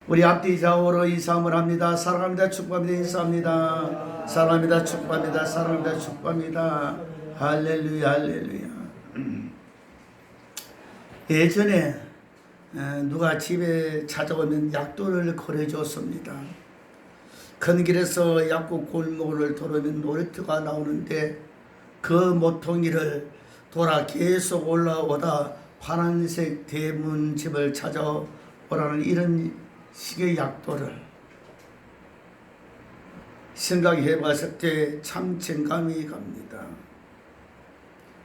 우리 앞뒤 좌우로 이사함을 합니다. 사랑합니다. 축복합니다. 인사합니다. 사랑합니다. 축복합니다. 사랑합니다. 축복합니다. 할렐루야, 할렐루야. 예전에 누가 집에 찾아오면 약도를 거래줬습니다. 큰 길에서 약국 골목을 돌으면 놀이터가 나오는데 그 모퉁이를 돌아 계속 올라오다 파란색 대문집을 찾아오라는 이런 식의 약도를 생각해 봤을 때 참 정감이 갑니다.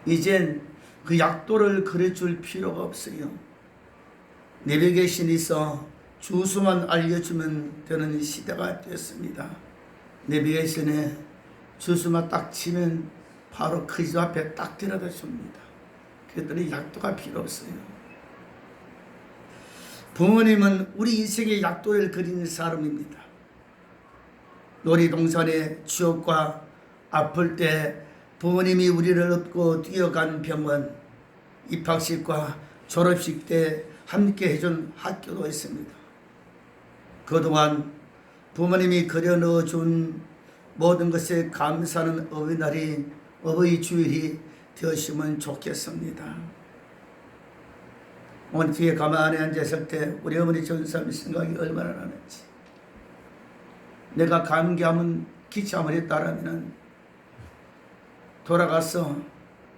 이젠 그 약도를 그려줄 필요가 없어요. 내비게이션이 있어 주소만 알려주면 되는 시대가 됐습니다. 내비게이션에 주소만 딱 치면 바로 그 집 앞에 딱 데려다 줍니다. 그랬더니 약도가 필요 없어요. 부모님은 우리 인생의 약도를 그리는 사람입니다. 놀이동산의 추억과 아플 때 부모님이 우리를 업고 뛰어간 병원, 입학식과 졸업식 때 함께 해준 학교도 있습니다. 그동안 부모님이 그려 넣어준 모든 것에 감사하는 어버이날이 어버이 주일이 되었으면 좋겠습니다. 오늘 뒤에 가만히 앉았을 때 우리 어머니 전사님 생각이 얼마나 나는지, 내가 감기하면 기침을 했다라면 돌아가서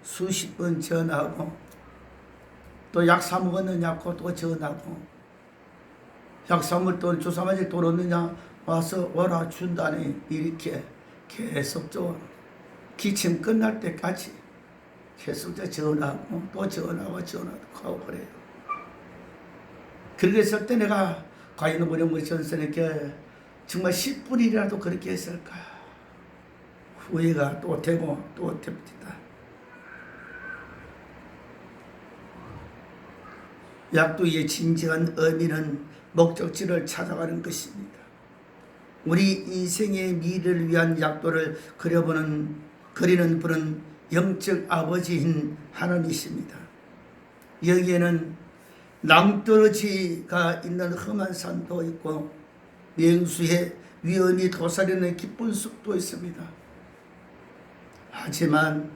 수십 번 전화하고 또 약 사 먹었느냐고 또 전화하고 약 사 먹을 돈 주사 맞을 돈 없느냐 와서 와라 준다니 이렇게 계속적으로 기침 끝날 때까지 계속 전화하고 또 전화하고 전화하고 그래요. 그렇게 했을 때 내가 과연 우리 어머니 전선에게 정말 10분이라도 그렇게 했을까 후회가 또 되고 또 됩니다. 약도의 진정한 의미는 목적지를 찾아가는 것입니다. 우리 인생의 미래를 위한 약도를 그리는 분은 영적 아버지인 하나님이십니다. 여기에는 낭떠러지가 있는 험한 산도 있고 명수의 위험이 도사리는 깊은 숲도 있습니다. 하지만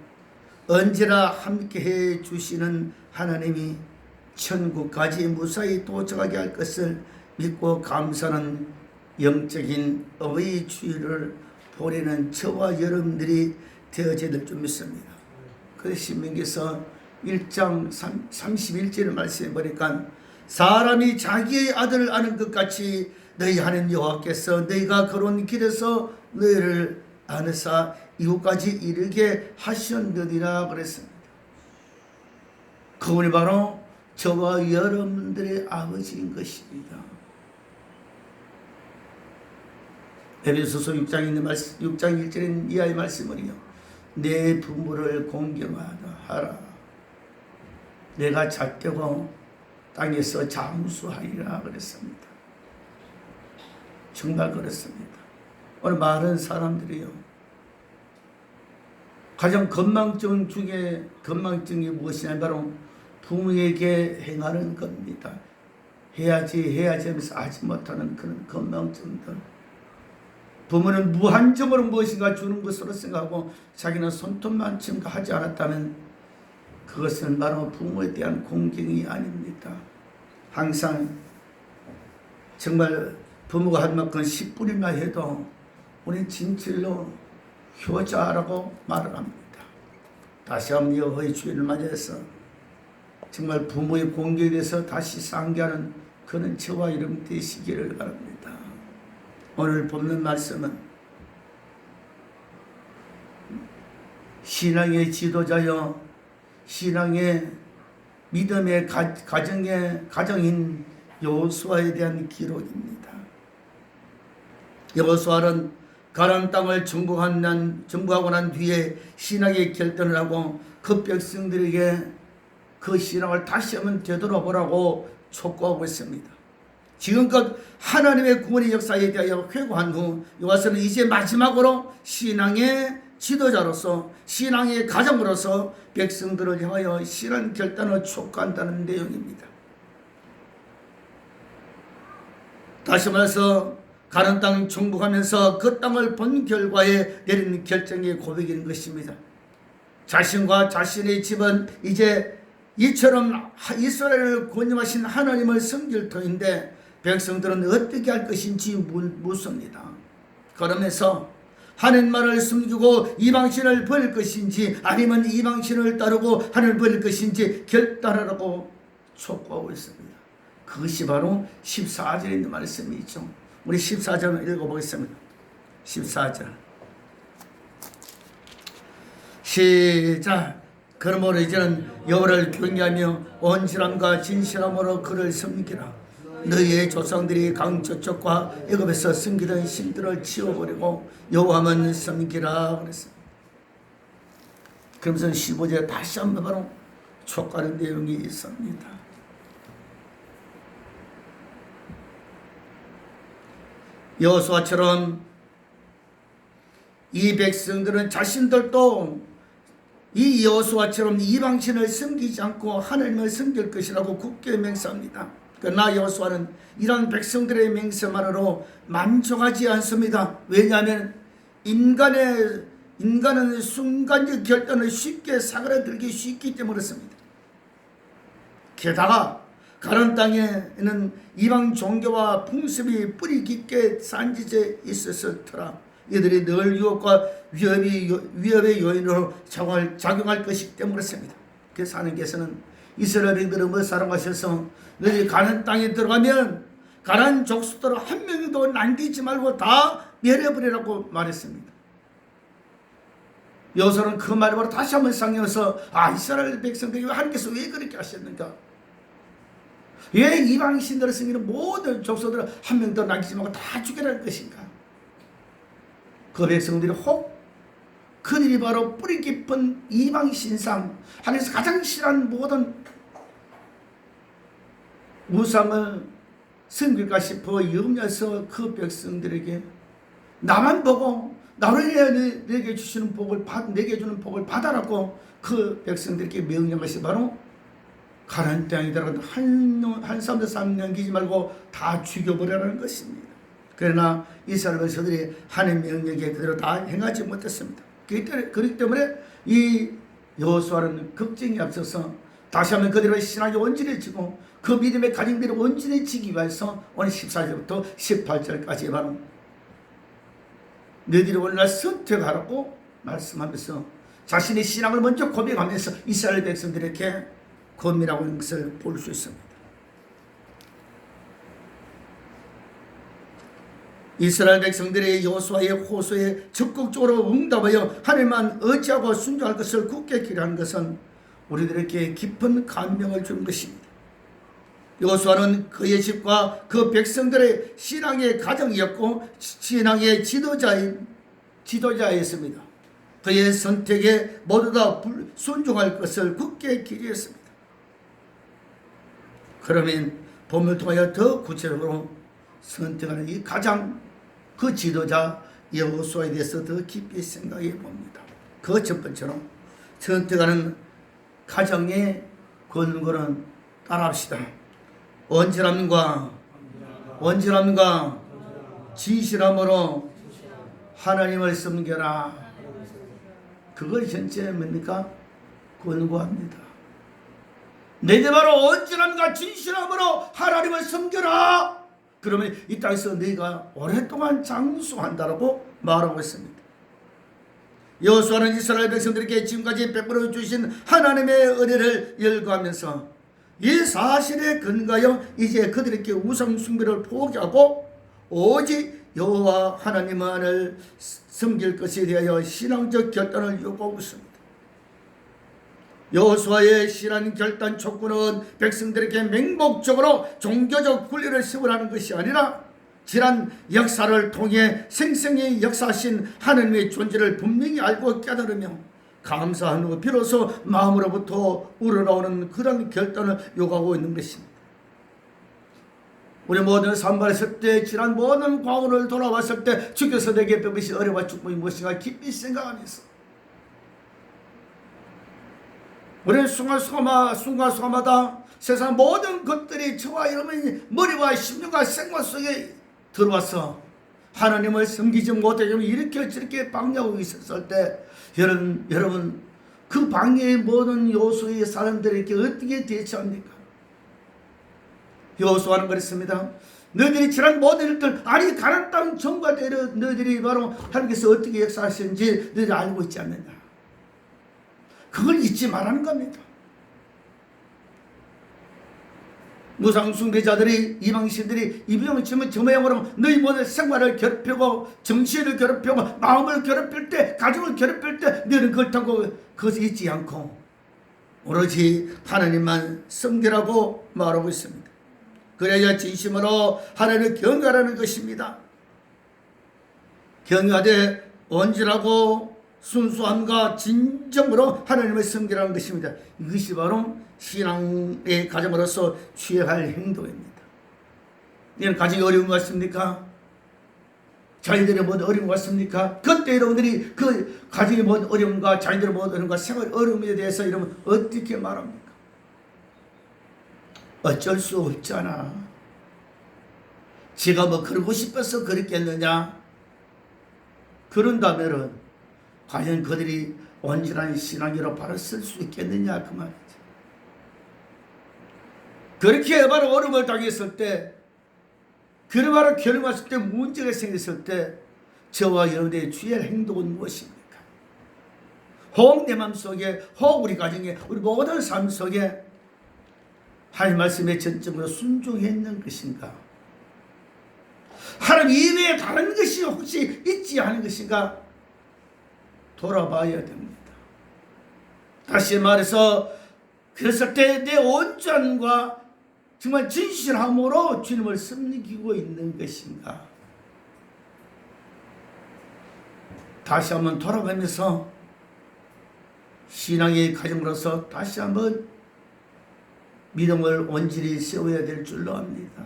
언제나 함께해 주시는 하나님이 천국까지 무사히 도착하게 할 것을 믿고 감사하는 영적인 어버이 주일을 보내는 저와 여러분들이 되어져야 될 줄 믿습니다. 그래서 신명기서 1장 31절을 말씀해 보니까 사람이 자기의 아들을 아는 것 같이 너희 하나님 여호와께서 너희가 걸어온 길에서 너희를 아느사 이곳까지 이르게 하셨느니라 그랬습니다. 그분이 바로 저와 여러분들의 아버지인 것입니다. 에베소서 6장 있는 말씀, 6장 1절인 이하의 말씀은요, 내 부모를 공경하라. 내가 잣되고 땅에서 잠수하리라 그랬습니다. 정말 그렇습니다. 오늘 많은 사람들이요, 가장 건망증 중에 건망증이 무엇이냐, 바로 부모에게 행하는 겁니다. 해야지 하면서 하지 못하는 그런 건망증들. 부모는 무한정으로 무엇인가 주는 것으로 생각하고 자기는 손톱만 증가하지 않았다면 그것은 바로 부모에 대한 공경이 아닙니다. 항상 정말 부모가 한 만큼 10분이나 해도 우리는 진실로 효자라고 말을 합니다. 다시 한번 여호와의 주일을 맞이해서 정말 부모의 공경에 대해서 다시 상기하는 그런 저와 여러분 되시기를 바랍니다. 오늘 본문 말씀은 신앙의 지도자여 신앙의 믿음의 가정인 여호수아에 대한 기록입니다. 여호수아는 가나안 땅을 정복하고 난 뒤에 신앙의 결단을 하고 그 백성들에게 그 신앙을 다시 한번 되돌아보라고 촉구하고 있습니다. 지금껏 하나님의 구원의 역사에 대하여 회고한 후 여호와서는 이제 마지막으로 신앙의 지도자로서 신앙의 가정으로서 백성들을 향하여 신앙 결단을 촉구한다는 내용입니다. 다시 말해서 가나안 땅 정복하면서 그 땅을 본 결과에 내린 결정의 고백인 것입니다. 자신과 자신의 집은 이제 이처럼 이스라엘을 권념하신 하나님을 섬길 터인데 백성들은 어떻게 할 것인지 묻습니다. 그러면서 하나님만을 숨기고 이방신을 버릴 것인지 아니면 이방신을 따르고 하나님을 버릴 것인지 결단하라고 촉구하고 있습니다. 그것이 바로 14절에 있는 말씀이 있죠. 우리 14절 읽어보겠습니다. 14절 시작. 그러므로 이제는 여호와를 경외하며 온전함과 진실함으로 그를 섬기라. 너희의 조상들이 강 저쪽과 애굽에서 섬기던 신들을 치워버리고 여호와만 섬기라 그랬습니다. 그러면서 15절에 다시 한번 바로 촉구하는 내용이 있습니다. 여호수아처럼 이 백성들은 자신들도 이 여호수아처럼 이방신을 섬기지 않고 하나님을 섬길 것이라고 굳게 맹세합니다. 그러나 여호수아는 이러한 백성들의 맹세만으로 만족하지 않습니다. 왜냐하면 인간은 순간적 결단을 쉽게 사그라들기 쉽기 때문에 그렇습니다. 게다가 가나안 땅에는 이방 종교와 풍습이 뿌리 깊게 산지에 있었을 터라 이들이 늘 유혹과 위협의 요인으로 작용할 것이기 때문에 그렇습니다. 그래서 하나님께서는 이스라엘인들을 뭐 사랑하셔서 너희 가나안 땅에 들어가면 가나안 족속들 한 명도 남기지 말고 다 멸해버리라고 말했습니다. 여호수아는 그 말을 다시 한번 상기해서 이스라엘 백성들이 하나님께서 왜 그렇게 하셨는가? 왜 이방신들을 섬기는 모든 족속들을 한 명도 남기지 말고 다 죽여낼 것인가? 그 백성들이 그들이 바로 뿌리 깊은 이방신상, 하나님께서 가장 싫어하는 모든 우상을 섬길까 싶어 염려해서 그 백성들에게 나만 보고 나를 위해 내게 주시는 복을 내게 주는 복을 받아라고 그 백성들에게 명령한 것이 바로 가나안 땅에 들어간 한 사람도 남기지 말고 다 죽여버리라는 것입니다. 그러나 이스라엘 백성들이 하나님 명령에 그대로 다 행하지 못했습니다. 그렇기 때문에 이 여호수아는 걱정이 앞서서 다시 한번 그들의 신앙이 온전해지고 그 믿음의 가정들이 온전해지기 위해서 오늘 14절부터 18절까지 바로 너희들이 오늘날 선택하라고 말씀하면서 자신의 신앙을 먼저 고백하면서 이스라엘 백성들에게 권면하고 있는 것을 볼 수 있습니다. 이스라엘 백성들이 여호수아의 호소에 적극적으로 응답하여 하나님만 의지하고 순종할 것을 굳게 기대하는 것은 우리들에게 깊은 감명을 주는 것입니다. 여호수아는 그의 집과 그 백성들의 신앙의 가정이었고 신앙의 지도자였습니다. 그의 선택에 모두 다 순종할 것을 굳게 기대했습니다. 그러면 본문을 통하여 더 구체적으로 선택하는 이 가장 그 지도자 여호수아에 대해서 더 깊이 생각해 봅니다. 그 첫 번째로 선택하는 가정의 권고는 따라합시다. 온전함과 진실함으로 하나님을 섬겨라. 그걸 전체 뭡니까? 권고합니다. 너희들 바로 온전함과 진실함으로 하나님을 섬겨라. 그러면 이 땅에서 너희가 오랫동안 장수한다라고 말하고 있습니다. 여호수아는 이스라엘 백성들에게 지금까지 베풀어 주신 하나님의 은혜를 열거하면서 이 사실에 근거하여 이제 그들에게 우상 숭배를 포기하고 오직 여호와 하나님만을 섬길 것에 대하여 신앙적 결단을 요구하고 있습니다. 여호수아의 신앙 결단 촉구는 백성들에게 맹목적으로 종교적 분리를 세우라는 것이 아니라 지난 역사를 통해 생생히 역사하신 하나님의 존재를 분명히 알고 깨달으며 감사한 후 비로소 마음으로부터 우러나오는 그런 결단을 요구하고 있는 것입니다. 우리 모든 산발했을 때 지난 모든 과거를 돌아왔을 때 주께서 내게 베푸신 은혜와 축복이 무엇인가 깊이 생각하면서 우리는 순간순간마다 세상 모든 것들이 저와 여러분의 머리와 심령과 생활 속에 들어와서 하나님을 섬기지 못하게 이렇게 저렇게 방해하고 있었을 때 여러분 그 방해의 모든 요소의 사람들에게 어떻게 대처합니까? 여호수아는 그랬습니다. 너희들이 지난 모든 일들 아니 가나안 땅 정과대로 너희들이 바로 하나님께서 어떻게 역사하시는지 너희들이 알고 있지 않느냐. 그걸 잊지 말라는 겁니다. 무상숭배자들이 이방신들이 이병을 치면 저 모양으로 너희 모든 생활을 괴롭히고 정신을 괴롭히고 마음을 괴롭힐 때 가족을 괴롭힐 때 너희는 그걸 타고 그것을 잊지 않고 오로지 하나님만 섬기라고 말하고 있습니다. 그래야 진심으로 하나님을 경외하라는 것입니다. 경외하되 온전하고 순수함과 진정으로 하나님을 섬기라는 것입니다. 이것이 바로 신앙의 가정으로서 취해야 할 행동입니다. 이런 가정이 어려운 것 같습니까? 자녀들이 뭐 어려운 것 같습니까? 그때 여러분들이 그 가정이 뭐 어려움과 자녀들이 뭐 어려움과 생활 어려움에 대해서 이러면 어떻게 말합니까? 어쩔 수 없잖아. 지가 뭐 그러고 싶어서 그랬겠느냐? 그런다면은 과연 그들이 온전한 신앙으로 바로 쓸 수 있겠느냐 그 말이지. 그렇게 바로 어려움을 당했을 때, 그런 바로 결혼했을 때 문제가 생겼을 때 저와 여러분의 취할 행동은 무엇입니까? 혹 내 마음속에, 혹 우리 가정에, 우리 모든 삶 속에 하나님 말씀에 전적으로 순종했는 것인가? 하나님 이외에 다른 것이 혹시 있지 않은 것인가? 돌아봐야 됩니다. 다시 말해서 그랬을 때 내 온전과 정말 진실함으로 주님을 섬기고 있는 것인가? 다시 한번 돌아가면서 신앙의 가정으로서 다시 한번 믿음을 온전히 세워야 될 줄로 압니다.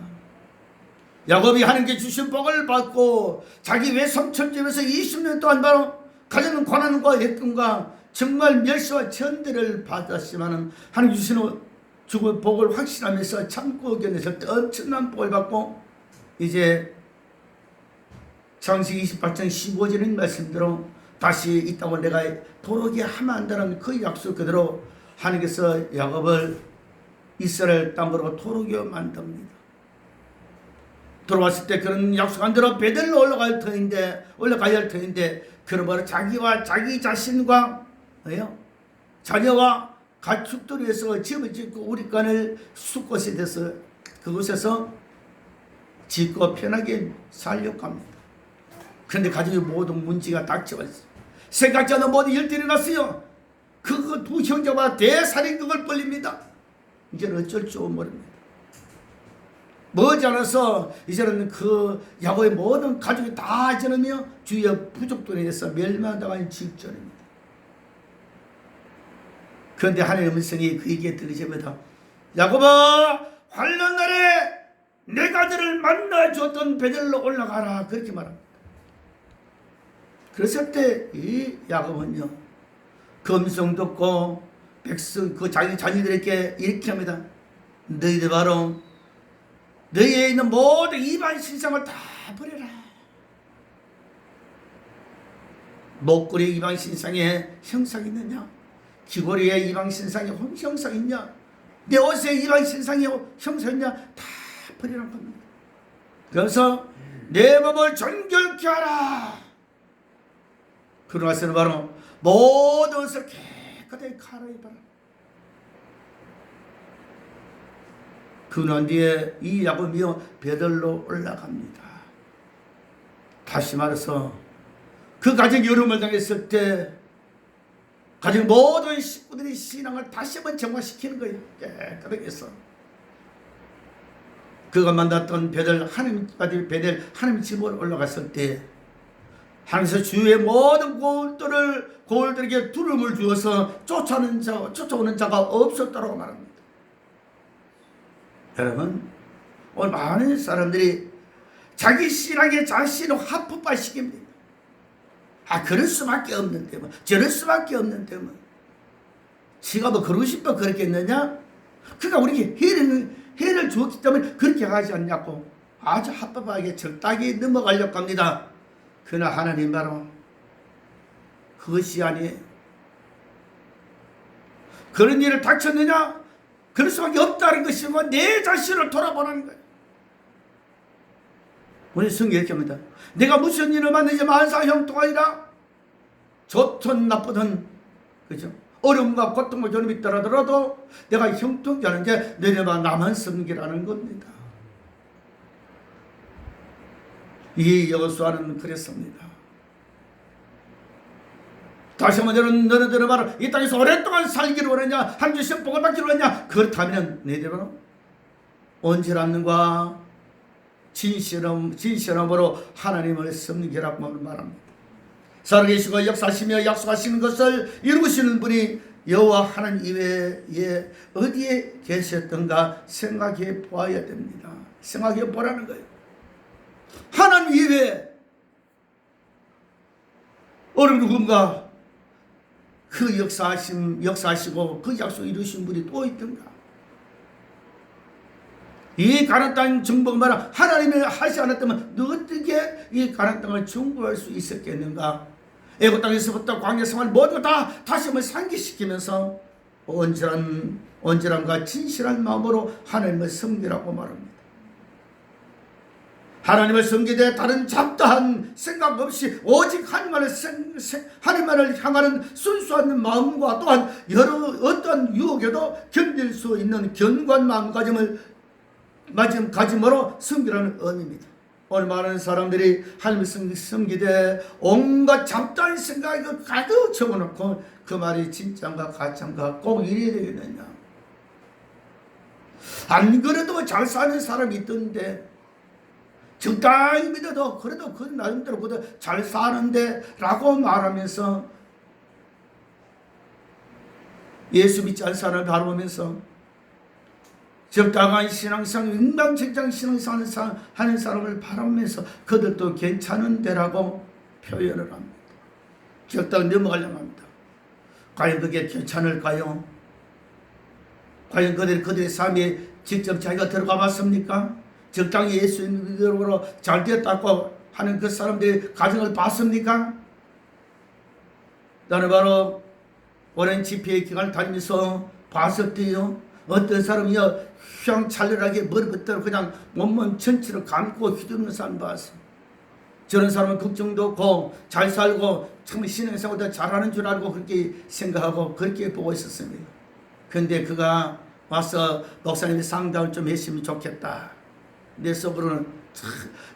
야곱이 하나님께 주신 복을 받고 자기 외삼촌집에서 20년 동안 바로 가진 고난과 역경과 정말 멸시와 천대를 받았지만 하나님 주시는 주고 복을 확신하면서 참고 견뎠을 때 엄청난 복을 받고 이제 창세기 28장 15절의 말씀대로 다시 이 땅을 내가 도록에 하면 한다는 그 약속 그대로 하나님께서 야곱을 이스라엘 땅으로 도록에 만듭니다. 들어왔을 때 그런 약속한 대로 베델로 올라가야 할 터인데 그런 바로 자기와 자기 자신과 자녀와 가축들을 위해서 집을 짓고 우리간을 숲곳에 대해서 그곳에서 짓고 편하게 살려고 합니다. 그런데 가정의 모든 문제가 닥쳐왔어요. 생각지 않은 모든 일들이 일어났어요. 그 두 형제와 대살인극을 벌립니다. 이제는 어쩔 줄 모릅니다. 머지않아서 이제는 그 야곱의 모든 가족이 다 이제는요 주위의 부족들에 의해서 멸망당하는 직전입니다. 그런데 하나님의 음성이 그에게 들리자마자 야곱아 환난 날에 내가 너를 만나줬던 베델로 올라가라 그렇게 말합니다. 그랬을 때 이 야곱은요 그 음성 듣고 백성 그 자기 자녀들에게 이렇게 합니다. 너희들 바로 너희에 있는 모든 이방 신상을 다 버려라. 목걸이 이방 신상에 형상 있느냐? 귀걸이에 이방 신상에 형상 있냐? 내 옷에 이방 신상에 형상 있냐? 다 버리라는 겁니다. 그래서 내 몸을 정결케 하라. 그러고 나서는 바로 모든 것을 깨끗하게 갈아입어라. 그난 뒤에 이 야곱이요 베델로 올라갑니다. 다시 말해서 그 가정이 어려움을 당했을 때 가정 모든 식구들이 신앙을 다시 한번 정화시키는 거예요. 깨끗하게 해서 그가 만났던 베델 하나님 집으로 올라갔을 때 하나님께서 주위의 모든 고울들에게 두름을 주어서 쫓아오는 자가 없었다고 말합니다. 여러분 오늘 많은 사람들이 자기 신앙에 자신을 합법화시킵니다. 그럴 수밖에 없는데 저럴 수밖에 없는데 지가 뭐 그러고 싶어 그랬겠느냐? 그러니까 우리에게 해를 주었기 때문에 그렇게 하지 않냐고 아주 합법하게 적당히 넘어가려고 합니다. 그러나 하나님 바로 그것이 아니에요. 그런 일을 닥쳤느냐? 그럴 수밖에 없다는 것이고 내 자신을 돌아보는 거예요. 우리 성경에 이렇게 합니다. 내가 무슨 일을 만든지 만사 형통하리라. 좋든 나쁘든, 그죠? 어려움과 고통과 견움이 있더라도 내가 형통케 하는 게 너희가 나만 섬기라는 겁니다. 이 여호수아는 그랬습니다. 다시 한번 너희들은 바로 이 땅에서 오랫동안 살기를 원하냐, 한 주씩 복을 받기를 원하냐, 그렇다면 너희들은 온전함과 진실함으로 하나님을 섬기라고 말합니다. 살아계시고 역사하시며 약속하시는 것을 이루시는 분이 여호와 하나님 이외에 어디에 계셨던가 생각해 보아야 됩니다. 생각해 보라는 거예요. 하나님 이외에 어느 누군가 그 역사하시고 그 약속 이루신 분이 또 있던가? 이 가나안 땅 정복을 말하 하나님이 하지 않았다면 너 어떻게 이 가나안 땅을 정복할 수 있었겠는가? 애굽 땅에서부터 광야 생활 모두 다 다시 한번 상기시키면서 온전함과 진실한 마음으로 하나님을 섬기라고 말합니다. 하나님을 섬기되 다른 잡다한 생각 없이 오직 하나님만을 향하는 순수한 마음과 또한 여러 어떠한 유혹에도 견딜 수 있는 견고한 마음가짐으로 섬기라는 의미입니다. 오늘 많은 사람들이 하나님을 섬기되 온갖 잡다한 생각이 가득 적어놓고 그 말이 진짜인가 가짜인가 꼭 이래야 되겠느냐. 안 그래도 잘 사는 사람이 있던데 적당히 믿어도 그래도 그 나름대로 그래도 잘 사는데 라고 말하면서 예수 믿지 않는 사람을 바라보면서 적당한 신앙상 인간적인 신앙생활 하는 사람을 바라보면서 그들도 괜찮은데라고 표현을 합니다. 적당히 넘어가려고 합니다. 과연 그게 괜찮을까요? 과연 그들의 삶에 직접 자기가 들어가 봤습니까? 적당히 예수 믿음으로 잘 되었다고 하는 그 사람들의 가정을 봤습니까? 나는 바로 오랜 집회 기간을 다니면서 봤었대요. 어떤 사람이요 휘황찬란하게 머리 붙들어 그냥 몸만 전체를 감고 휘두르는 사람 봤어. 저런 사람은 걱정도 없고 잘 살고 참 신앙생활도 잘하는 줄 알고 그렇게 생각하고 그렇게 보고 있었습니다. 그런데 그가 와서 목사님이 상담을 좀 했으면 좋겠다. 내 속으로는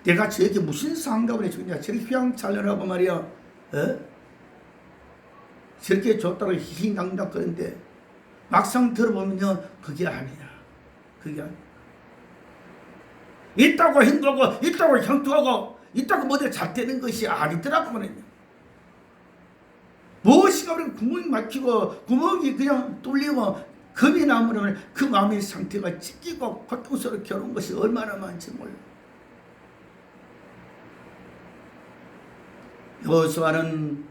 내가 저에게 무슨 상담을 해주냐. 저렇게 휘황찬란하고 말이야. 저렇게 좋다고 희희낙낙 그런데 막상 들어보면요 그게 아니야. 그게 아니야. 있다고 힘들고 있다고 형통하고 있다고 뭐든 잘 되는 것이 아니더라고. 무엇이가 그렇게 구멍이 막히고 구멍이 그냥 뚫리고 겁이 나면 그 마음의 상태가 찢기고 고통스럽게 겨운 것이 얼마나 많은지 몰라. 여호수아는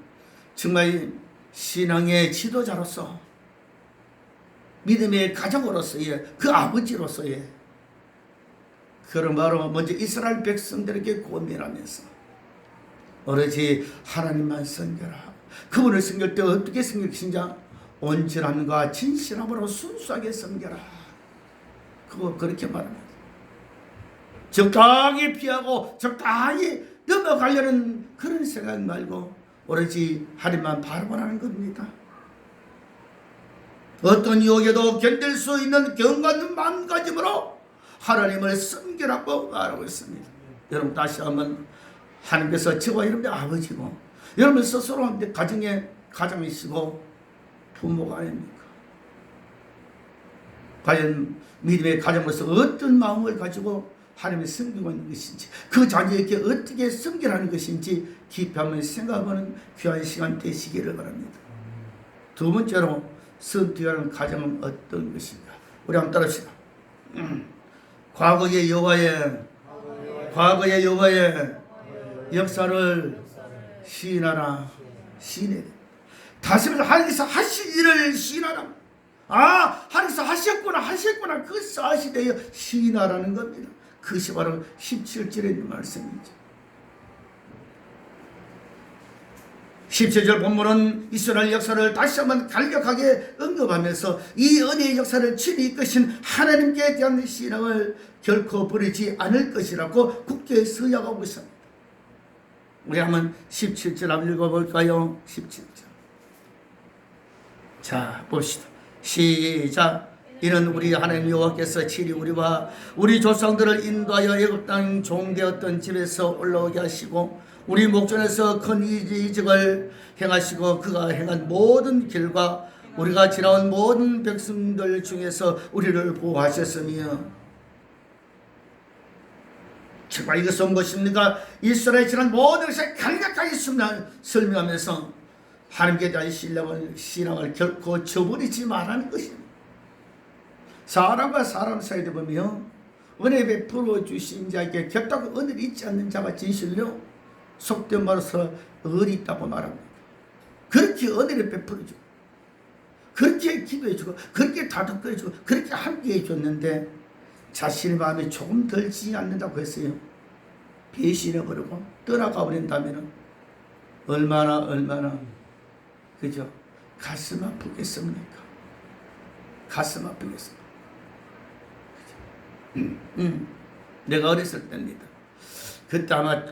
정말 신앙의 지도자로서 믿음의 가족으로서의 그 아버지로서의 그런 바로 먼저 이스라엘 백성들에게 고민하면서 오로지 하나님만 섬겨라. 그분을 섬길 때 어떻게 섬길 것인가? 온전함과 진실함으로 순수하게 섬겨라. 그거 그렇게 말합니다. 적당히 피하고 적당히 넘어가려는 그런 생각 말고 오로지 하나님만 바라보라는 겁니다. 어떤 유혹에도 견딜 수 있는 견고한 마음가짐으로 하나님을 섬기라고 말하고 있습니다. 여러분 다시 한번 하나님께서 저와 여러분의 아버지고 여러분 스스로 가정의 가장이시고 부모가 아닙니까? 과연 믿음의 가정으로서 어떤 마음을 가지고 하나님을 섬기고 있는 것인지 그 자녀에게 어떻게 섬기라는 것인지 깊이 한번 생각하는 귀한 시간 되시기를 바랍니다. 두 번째로 선택하는 가정은 어떤 것인가? 우리 한번 따라합시다. 과거의 여호와의 역사를 시인하라. 시인해. 다시 말해서 하나님께서 하신 일을 시인하라. 하나님께서 하셨구나 그 사실에 시인하라는 겁니다. 그것이 바로 17절에 있는 말씀이죠. 17절 본문은 이스라엘 역사를 다시 한번 간략하게 언급하면서 이 은혜의 역사를 친히 이끄신 하나님께 대한 신앙을 결코 버리지 않을 것이라고 굳게 서약하고 있습니다. 우리 한번 17절 한번 읽어볼까요? 17절. 자, 봅시다. 시작. 이는 우리 하나님 여호와께서 친히 우리와 우리 조상들을 인도하여 애굽 땅 종되었던 집에서 올라오게 하시고 우리 목전에서 큰 이적을 행하시고 그가 행한 모든 길과 우리가 지나온 모든 백성들 중에서 우리를 보호하셨으며. 정말 이것은 무엇입니까? 이스라엘이 지난 모든 것을 간략하게 설명하면서 하나님께 대한 신앙을 결코 저버리지 말라는 것입니다. 사람과 사람 사이에 보면 은혜 베풀어 주신 자에게 겹다고 은혜를 잊지 않는 자가 진실로 속된 말로서 의리 있다고 말합니다. 그렇게 은혜를 베풀어주고 그렇게 기도해주고 그렇게 다독거려주고 그렇게 함께해 줬는데 자신의 마음이 조금 들지 않는다고 했어요. 배신해버리고 떠나가 버린다면 얼마나 그죠? 가슴 아프겠습니까? 가슴 아프겠습니까? 내가 어렸을 때입니다. 그때 아마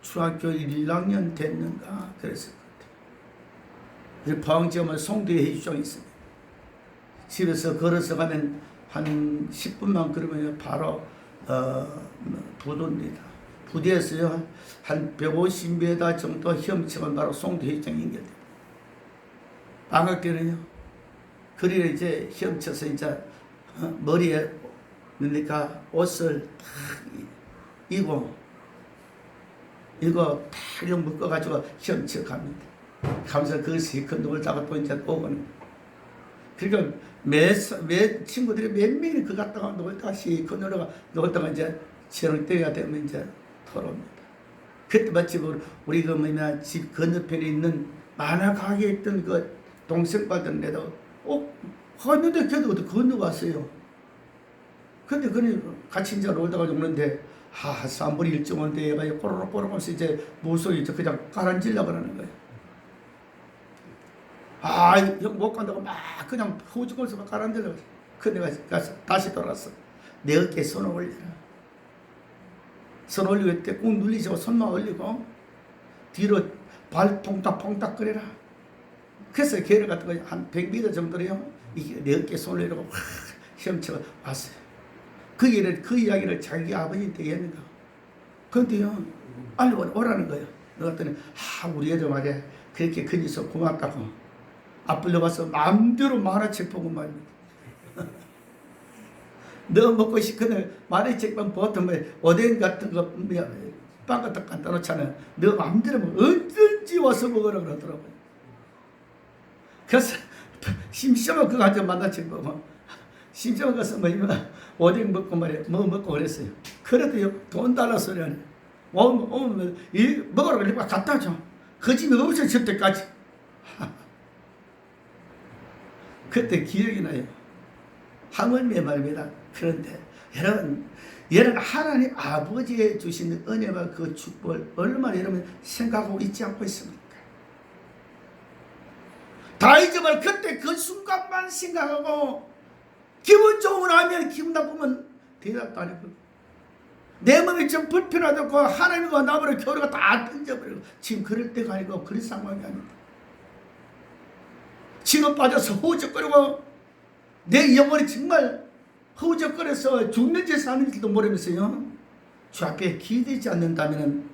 중학교 1학년 됐는가 그랬을 것 같아요. 포항지역은 송도에 해수장이 있습니다. 집에서 걸어서 가면 한 10분만 걸으면 바로 부두입니다. 부두에서요 한 150m 정도 헤엄치면 바로 송도 해수장이 연결돼요. 방학 때는요 거리를 이제 헤엄쳐서 이제 머리에 그러니까 옷을 탁 입고 이거 탁 묶어가지고 헤엄쳐 갑니다. 가면서 그 시컷 놀다가 또 이제 오고는. 그러니까 매 친구들이 몇 명이 그 갔다가 놀다가 시컷 놀다가 이제 저녁 때가 되면 이제 돌아옵니다. 그때 마치 우리 그 집 건너편에 있는 만화 가게에 있던 그 동생과들 내도 갔는데 걔도 건너왔어요. 근데 같이 이제 놀다가 오는데 쌈불이 일찍 오는데 얘가 꼬르륵 하면서 이제 모서리 그냥 가라앉으려고 그러는 거예요. 형 못 간다고 막 그냥 후죽거려서 가라앉으려고. 근데 내가 가서 다시 돌아왔어. 내 어깨에 손을 올리라. 손 올리고 이때 꾹 눌리지 손만 올리고 뒤로 발 퐁닥퐁닥 거리라. 그래서 걔를 갖다가 한 100m 정도로요. 내 어깨에 손을 올리고 확 헤엄쳐 왔어요. 그 이야기를 자기 아버지한테 했는가. 그런데요, 빨리 오라는 거예요. 그랬더니, 우리 애들 말이야. 그렇게 큰일서 고맙다고. 앞불려 가서 마음대로 만화책 보고 말입니다. 너 먹고 싶거든. 만화책만 보통 오뎅 같은 거, 빵 같은 거 갖다 놓잖아요. 너 마음대로 언제든지 와서 먹으라 그러더라고요. 그래서, 심심하면 그거 가지고 만화책 보고. 심심한 가서 오뎅 먹고 말이야. 먹고 그랬어요. 그래도요, 돈 달라 소리 하네. 먹으라고 그래. 갖다 줘. 그 집이 없어질 때까지. 그때 기억이 나요. 하물며 말입니다. 그런데 여러분 하나님 아버지의 주시는 은혜와 그 축복을 얼마나 여러분 생각하고 있지 않고 있습니까? 다 잊어버려. 그때 그 순간만 생각하고 기분 좋으면 하면 기분 나쁘면 대답도 안 해버리고 내 몸이 좀 불편하다고 하나님과 나무를 교류가 다 던져버리고 지금 그럴 때가 아니고 그런 상황이 아닙니다. 지금 빠져서 허우적거리고 내 영혼이 정말 허우적거려서 죽는지 사는지도 모르면서요. 주 앞에 기대지 않는다면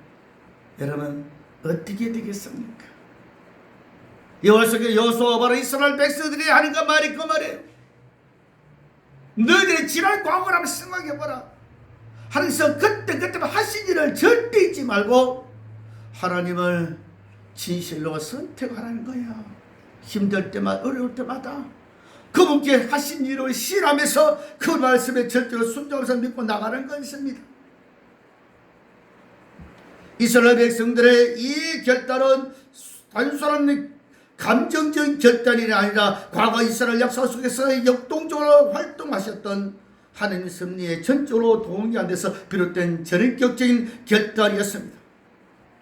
여러분 어떻게 되겠습니까? 여호와 속에 여호수아 바로 이스라엘 백성들이 하는 그 말이 그 말이에요. 너희들이 지난 과거를 한번 생각해봐라. 하나님께서 그때만 하신 일을 절대 잊지 말고 하나님을 진실로 선택하라는 거야. 힘들 때마다 어려울 때마다 그분께 하신 일을 신하면서 그 말씀에 절대로 순종해서 믿고 나가는 것입니다. 이스라엘 백성들의 이 결단은 단순한 감정적인 결단이 아니라 과거 이스라엘 역사 속에서 역동적으로 활동하셨던 하나님의 섭리에 전적으로 동의 안 돼서 비롯된 전인격적인 결단이었습니다.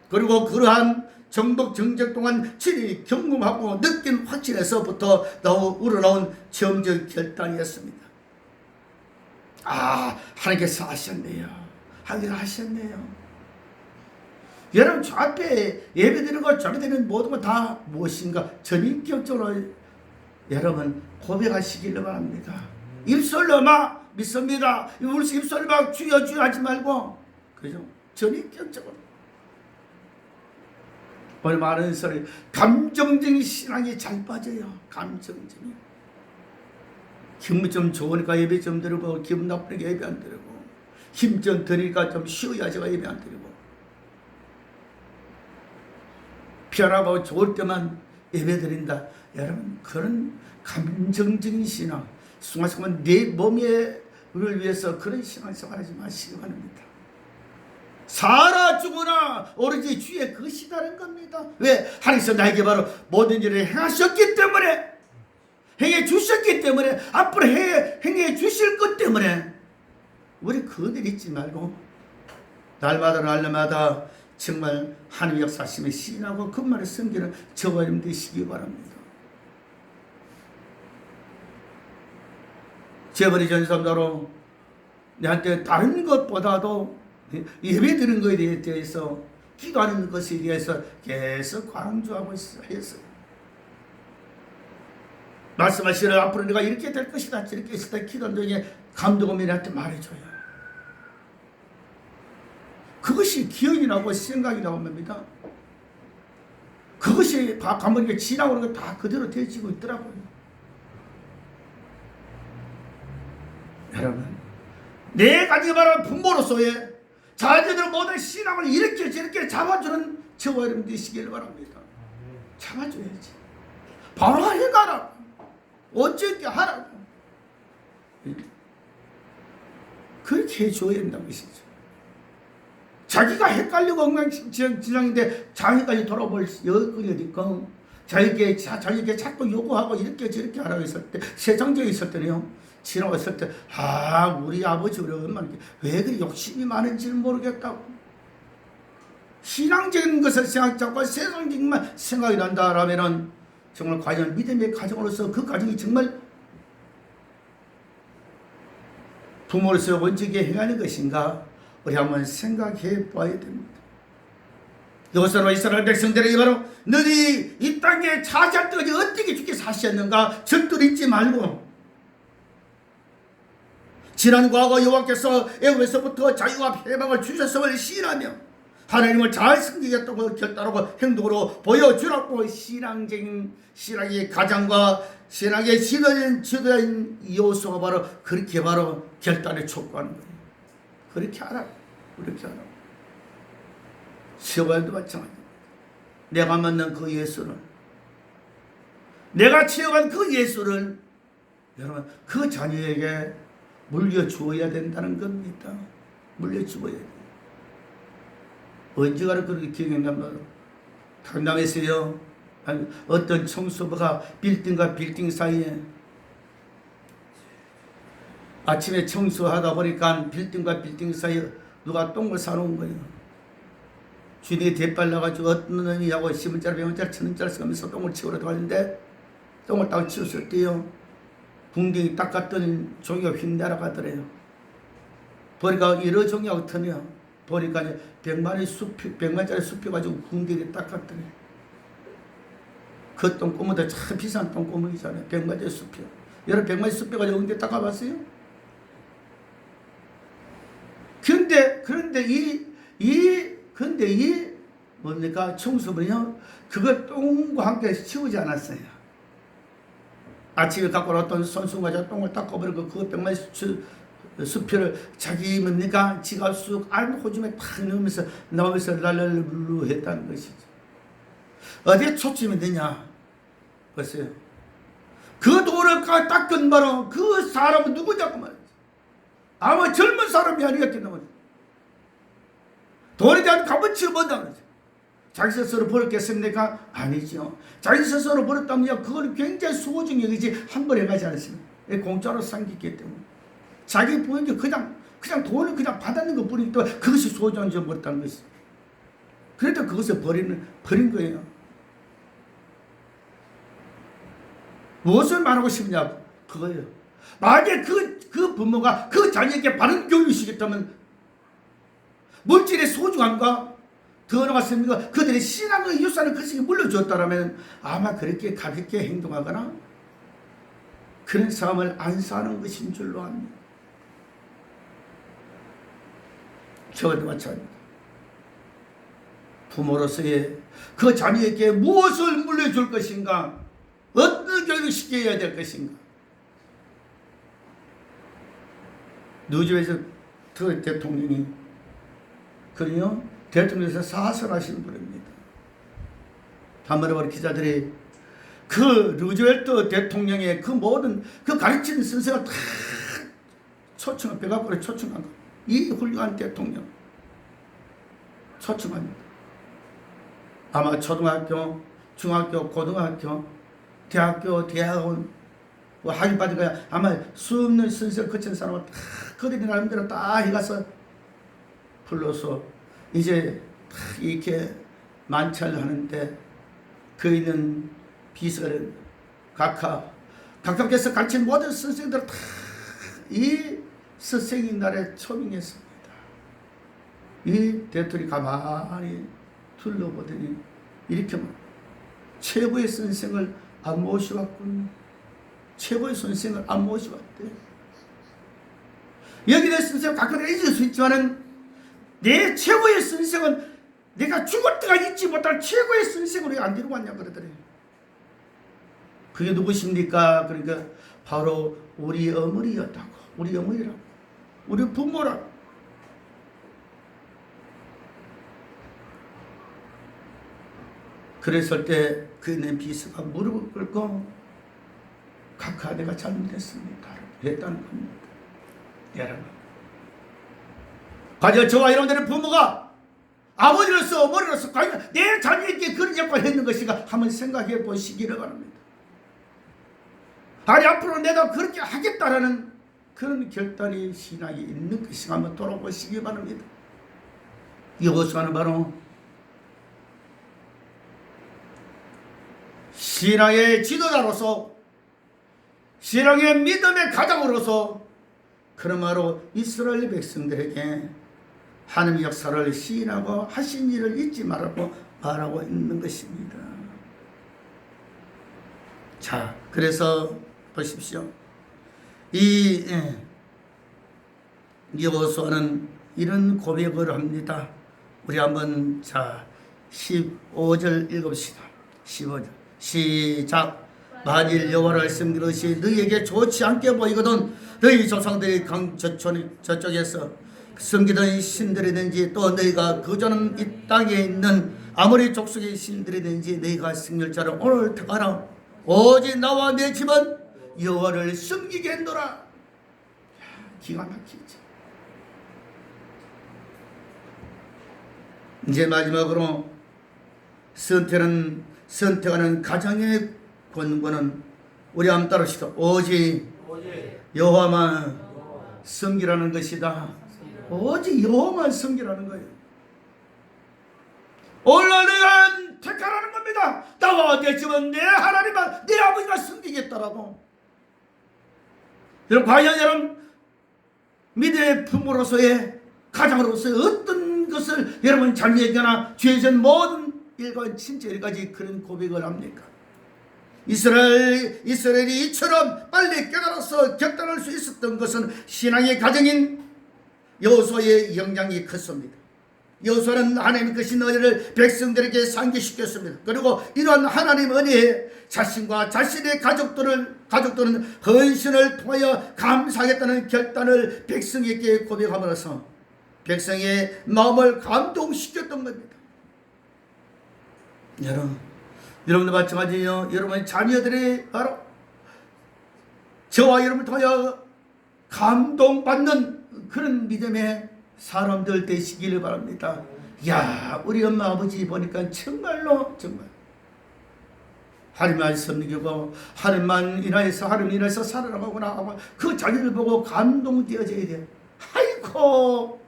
그리고 그러한 정복 정적 동안 친히 경험하고 느낀 확신에서부터 우러나온 정적 결단이었습니다. 하나님께서 하셨네요. 하나님께서 하셨네요. 여러분, 저 앞에 예배드리고 저배드리는 모든 것 다 무엇인가 전인격적으로 여러분 고백하시기를 바랍니다. 입술로 막 믿습니다. 우리 입술로 막 주여 주여 하지 말고, 그죠? 전인격적으로. 오늘 많은 소리, 감정적인 신앙이 잘 빠져요. 감정적인. 기분 좀 좋으니까 예배 좀 드리고, 기분 나쁘니까 예배 안 드리고, 힘 좀 드리니까 좀 쉬어야 제가 예배 안 드리고, 편하고 좋을 때만 예배 드린다. 여러분, 그런 감정적인 신앙, 순간순간 내 몸을 위해서 그런 신앙생활 하지 마시기 바랍니다. 살아 죽으나 오로지 주의 것이다는 겁니다. 왜? 하나님께서 나에게 바로 모든 일을 행하셨기 때문에, 행해 주셨기 때문에, 앞으로 행해 주실 것 때문에 우리 그들 잊지 말고 날마다 정말 하나님 역사심에 신하고 그 말을 섬기는 저와 여러분 되시기 바랍니다. 재벌이 전사람으로 내한테 다른 것보다도 예배 드리는 것에 대해서, 기도하는 것에 대해서 계속 강조하고 했어요. 말씀하시는 앞으로 내가 이렇게 될 것이다, 저렇게 했을 때 기도하는 중에 감동을 내한테 말해줘요. 그것이 기억이 나고 생각이 나고 맙니다. 그것이 가만히 지나고 그런 거 다 그대로 되어지고 있더라고요. 여러분, 내가 바로 부모로서의 자녀들 모든 신앙을 이렇게 저렇게 잡아주는 저와 여러분 되시길 바랍니다. 잡아줘야지. 바로 해가라. 어떻게 하라고. 그렇게 해줘야 된다는 것이죠. 자기가 헷갈리고 엉망진창인데 자기까지 돌아볼 여건이 어디까. 자기에게 자꾸 요구하고 이렇게 저렇게 하라고 했을 때, 세상적에 있을 때는요, 지나갔을 때, 우리 아버지, 우리 엄마는 왜 그리 욕심이 많은지는 모르겠다고. 신앙적인 것을 생각하고 세상적인 만 생각이 난다라면은 정말 과연 믿음의 가정으로서 그 가정이 정말 부모로서 원칙에 행하는 것인가, 우리 한번 생각해 봐야 됩니다. 여호수아와 이스라엘 백성들에게 바로 너희 이 땅에 차지할 때까지 어떻게 주께 사셨는가 절대로 잊지 말고, 지난 과거 여호와께서 애굽에서부터 자유와 해방을 주셨음을 시인하며 하나님을 잘 섬기겠다고 결단하고 행동으로 보여주라고 신앙의 가장과 신앙의 지도자인 여호수아가 바로 그렇게 바로 결단에 촉구하는 거예요. 그렇게 하라. 그렇게 하라. 세월도 마찬가지입니다. 내가 만난 그 예수를, 내가 체험한 그 예수를 여러분 그 자녀에게 물려주어야 된다는 겁니다. 물려주어야 돼요. 언제가 그렇게 기억나면 강남에서요, 어떤 청소부가 빌딩과 빌딩 사이에 아침에 청소하다 보니까 빌딩과 빌딩 사이에 누가 똥을 싸놓은 거예요. 주인이 대빨라가지고 어떤 놈이하고 10원짜리 100원짜리 1000원짜리 쓰면서 똥을 치우러 들어갔는데, 똥을 딱 치웠을 때요, 궁뎅이 닦았더니 종이가 휙 날아가더래요. 보니까 여러 종이하고 터네요. 보니까 100만짜리 숲이 가지고 궁뎅이 닦았더니, 그 똥구멍도 참 비싼 똥구멍이잖아요. 100만짜리 숲이요. 여러분 100만짜리 숲이 가지고 언제 닦아봤어요? 그런데 이 뭡니까 청소부는요, 그거 똥과 함께 치우지 않았어요. 아침에 갖고 왔던 손수건 가지고 똥을 닦아버리고 그 100만짜리 수표를 자기 뭡니까 지갑 쑥 안 호줌에 탁 넣으면서 나오면서 랄랄루 했다는 것이죠. 어디에 초점이 되냐 보세요. 그 돈을 닦은 바로 그 사람은 누구냐고 말이죠. 아마 젊은 사람이 아니겠겠나 말이죠. 돈에 대한 값어치를 본다는 거죠. 자기 스스로 벌었겠습니까? 아니죠. 자기 스스로 벌었다면 그건 굉장히 수고중 여기지 한 번에 가지 않습니다. 공짜로 삼겼기 때문에. 자기 부모님께 그냥 돈을 그냥 받았는 것 뿐이기 때문에 그것이 소중한 줄 못다는 것이. 그래도 그것을 버린 거예요. 무엇을 말하고 싶냐? 그거예요. 만약에 그 부모가 그 자녀에게 바른 교육을 시켰다면 물질의 소중함과 더 나아갔습니까? 그들의 신앙의 유산을 그에게 물려주었다면 아마 그렇게 가볍게 행동하거나 그런 삶을 안 사는 것인 줄로 압니다. 저도 마찬가지입니다. 부모로서의 그 자녀에게 무엇을 물려줄 것인가? 어떤 교육을 시켜야 될 것인가? 루즈벨트 대통령이 그래요? 대통령에서 사설하시는 분입니다. 단번에 기자들이 그 루즈벨트 대통령의 그 모든 그 가르치는 선생을 다 초청한 백악관에 초청한 거. 이 훌륭한 대통령 초청합니다. 아마 초등학교, 중학교, 고등학교, 대학원 학위받은 거야. 아마 수없는 선생을 거친 사람을 다 그들이 나름대로 다 해가서 불러서 이제 다 이렇게 만찬을 하는데 그 있는 비서를 각각께서 가르친 모든 선생들 다 이 스승의 날에 초빙했습니다. 이 대통령이 가만히 둘러보더니 이렇게 말 최고의 선생을 안 모셔왔군요. 최고의 선생을 안 모셔왔대. 여기 내 선생은 가끔 잊을 수 있지만은 내 최고의 선생은 내가 죽을 때까지 잊지 못할 최고의 선생을 왜 안 데리고 왔냐 그러더래요. 그게 누구십니까? 그러니까 바로 우리 어머니였다고. 우리 어머니라고. 우리 부모라고. 그랬을 때 그 있는 비서가 무릎을 꿇고 각하 내가 잘못했습니다. 했다는 겁니다. 여러분. 과연 저와 여러분들의 부모가 아버지로서 어머니로서 과연 내 자녀에게 그런 역할을 했는 것인가 한번 생각해 보시기를 바랍니다. 아니 앞으로 내가 그렇게 하겠다라는 그런 결단이 신앙이 있는 것인가 한번 돌아보시기 바랍니다. 여호수아는 바로 신앙의 지도자로서 신앙의 믿음의 가장으로서 그러므로 이스라엘 백성들에게 하나님의 역사를 시인하고 하신 일을 잊지 말라고 말하고 있는 것입니다. 자, 그래서 보십시오. 이 여호수아는 이런 고백을 합니다. 우리 한번 15절 읽읍시다. 15절 시작. 만일 여호와를 섬기는 것이 너희에게 좋지 않게 보이거든 너희 조상들이 강 저쪽에서 섬기던 신들이든지 또 너희가 거주하는 이 땅에 있는 아무리 족속의 신들이든지 너희가 섬길 자를 오늘 택하라. 오직 나와 내 집은 여호와를 섬기겠노라. 기가 막히지. 이제 마지막으로 선택하는 가장의 권고는 우리 한번 따르시다. 오직 여호와만 섬기라는 것이다. 오직 여호와만 섬기라는 거예요. 오늘 내가 택하라는 겁니다. 나와 내 집은 내 하나님만 내 아버지만 섬기겠다라고. 여러분 과연 여러분 믿음의 부모로서의 가장으로서의 어떤 것을 여러분 자녀에게나 죄전 모든 일과 진짜 일까지 그런 고백을 합니까? 이스라엘이 이처럼 빨리 깨달아서 결단할 수 있었던 것은 신앙의 가정인 여호수아의 영향이 컸습니다. 여호수아는 하나님의 것인 은혜를 백성들에게 상기시켰습니다. 그리고 이러한 하나님 은혜에 자신과 자신의 가족들은 헌신을 통하여 감사하겠다는 결단을 백성에게 고백함으로써 백성의 마음을 감동시켰던 겁니다. 여러분도 마찬가지요. 여러분의 자녀들이 바로 저와 여러분을 통하여 감동받는 그런 믿음의 사람들 되시기를 바랍니다. 야, 우리 엄마 아버지 보니까 정말 하나님만 섬기고 하나님만 인하여서 하나님 인하여서 살아나가구나 하고 그 자기를 보고 감동되어져야 돼. 아이고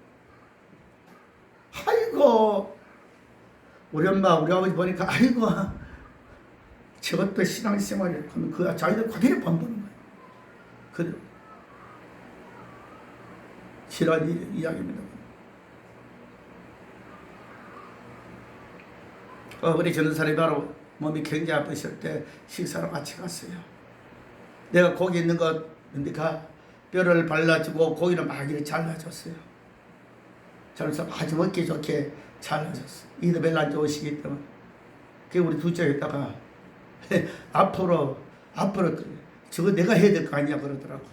우리 엄마 우리 아버지 보니까 아이고 저것도 신앙생활이야 하면 그 자기들 그대로 본다는 거예요. 그대로 지난 이야기입니다. 우리 전도사님이 바로 몸이 굉장히 아프실 때 식사로 같이 갔어요. 내가 고기 있는 것 그러니까 뼈를 발라주고 고기를 막 이렇게 잘라줬어요. 잘라서 아주 먹기 좋게 잘라줬어요. 이도 별로 안 좋으시기 때문에. 그 우리 둘째에다가 앞으로 저거 내가 해야 될 거 아니야 그러더라고.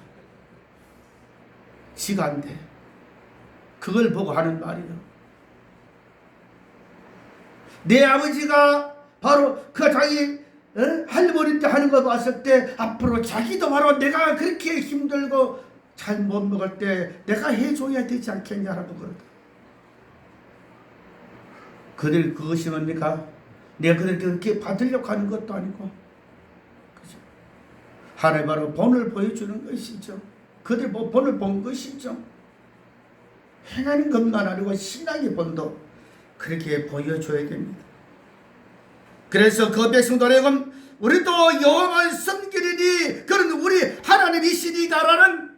지가 안 돼. 그걸 보고 하는 말이요. 내 아버지가 바로 그 자기 할머니 때 하는 거 봤을 때 앞으로 자기도 바로 내가 그렇게 힘들고 잘 못 먹을 때 내가 해줘야 되지 않겠냐라고 그러더라고. 그들 그것이 뭡니까? 내가 그들 그렇게 받으려고 하는 것도 아니고, 그죠? 하나님 바로 본을 보여주는 것이죠. 그들 본을 본 것이죠. 행하는 것만 아니고 신앙의 본도 그렇게 보여줘야 됩니다. 그래서 그 백성들에게 우리도 여호와만 섬기리니 그런 우리 하나님이시니다라는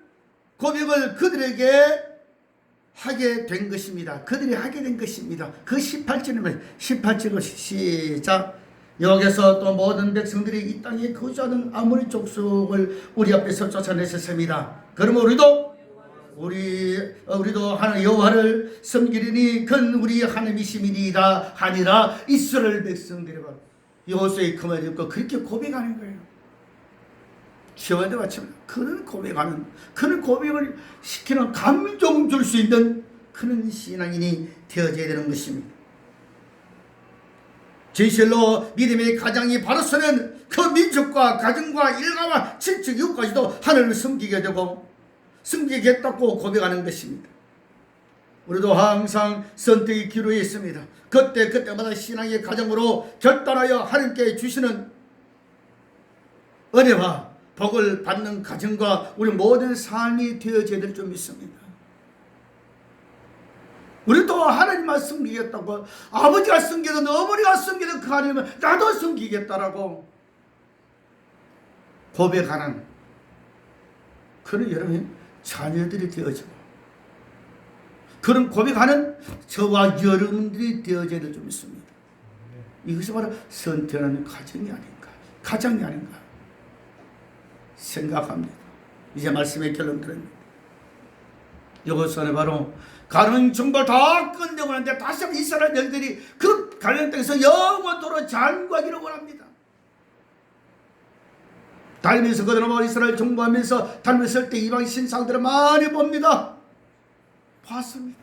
고백을 그들에게 하게 된 것입니다. 그들이 하게 된 것입니다. 그 18절이면 18절 시작. 여기서 또 모든 백성들이 이 땅에 거주하는 아모리 족속을 우리 앞에서 쫓아내셨습니다. 그러면 우리도 하나님 여호와를 섬기리니 그는 우리 하나님이시니이다 하니라. 이스라엘 백성들이 여호수아의 그 말을 듣고 그렇게 고백하는 거예요. 시험한테 마치면 그는 고백을 시키는 감동 줄 수 있는 그런 신앙인이 되어져야 되는 것입니다. 진실로 믿음의 가장이 바로 서면 그 민족과 가정과 일가와 친척 이웃까지도 하나님을 섬기게 되고 섬기겠다고 고백하는 것입니다. 우리도 항상 선택의 기로에 있습니다. 그때마다 신앙의 가정으로 결단하여 하나님께 주시는 은혜와 복을 받는 가정과 우리 모든 삶이 되어져야 될 줄 믿습니다. 우리도 하나님만 섬기겠다고, 아버지가 섬기든 어머니가 섬기든 그 하나님을 나도 섬기겠다라고 고백하는 그런 여러분 자녀들이 되어지고, 그런 고백하는 저와 여러분들이 되어져야 될 줄 믿습니다. 이것이 바로 선택하는 가정이 아닌가 생각합니다. 이제 말씀의 결론 드립니다. 이것은 바로 가나안 정벌 다 끝내고 나는데 다시 한번 이스라엘 백성들이 그 가나안 땅에서 영원토록 장구하기를 원합니다. 달면서 그들은 이스라엘 정복하면서 달면서 때 이방 신상들을 많이 봅니다. 봤습니다.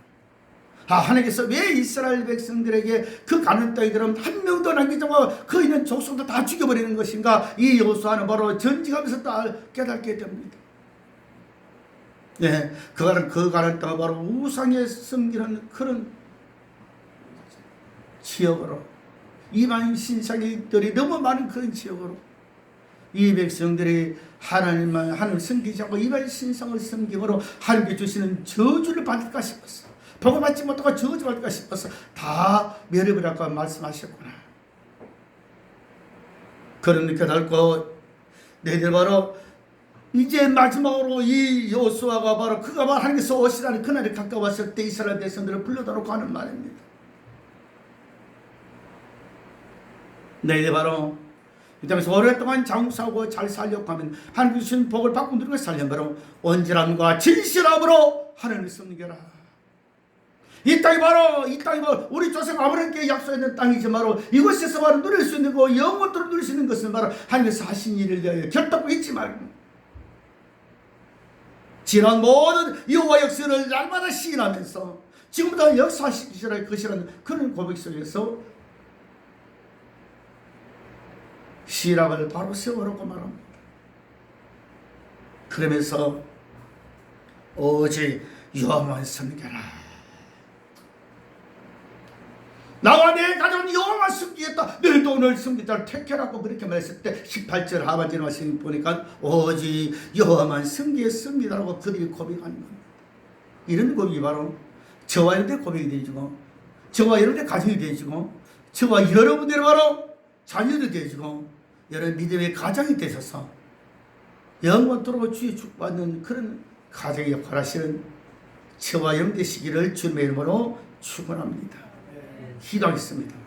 하나님께서 왜 이스라엘 백성들에게 그 가나안 땅에 그럼 한 명도 남기지 않고 그 있는 족속도 다 죽여버리는 것인가? 이 여호수아는 바로 전직하면서 깨닫게 됩니다. 예, 그 가나안 땅은 바로 우상에 섬기는 그런 지역으로, 이방 신상들이 너무 많은 그런 지역으로 이 백성들이 하나님 섬기지 않고 이방 신상을 섬김으로 하나님께 주시는 저주를 받을까 싶었어. 복을 받지 못하고 저주받을까 싶어서 다 멸해버렸다고 말씀하셨구나. 그러니까 달고 너희들 바로 이제 마지막으로 이 여호수아가 바로 그가 바로 하나님께서 오시라는 그날이 가까웠을 때 이스라엘 백성들을 불러다놓고 하는 말입니다. 너희들 바로 이 땅에서 오랫동안 장사하고 잘 살려고 하면 하나님 주신 복을 받고 누리고 살려면 바로 온전함과 진실함으로 하나님을 섬기라. 이 땅이 바로 우리 조상 아브라함께 약속했는 땅이지 바로 이곳에서 바로 누릴 수 있는 거 영원토록 누릴 수 있는 것은 바로 하나님께서 하신 일을 위하여 결단코 잊지 말고 지난 모든 여호와 역사를 날마다 시인하면서 지금부터 역사하시리라 것이라는 그런 고백 속에서 시락을 바로 세워놓고 말합니다. 그러면서 오직 여호와만 섬겨라. 나와 내 가족은 여호와만 섬기겠다. 너희도 오늘 섬기자를 택해라고 그렇게 말했을 때 18절 하반절 말씀 보니까 오직 여호와만 섬기겠습니다라고 그들이 고백하는 겁니다. 이런 고백이 바로 저와 여러분의 고백이 되어지고, 저와 여러분의 가정이 되어지고, 저와 여러분들의 바로 자녀도 되어지고, 여러분 믿음의 가정이 되셔서 영원토록 주의 축복받는 그런 가정의 역할을 하시는 저와 여러분 되시기를 주님의 이름으로 축원합니다. 기도하겠습니다.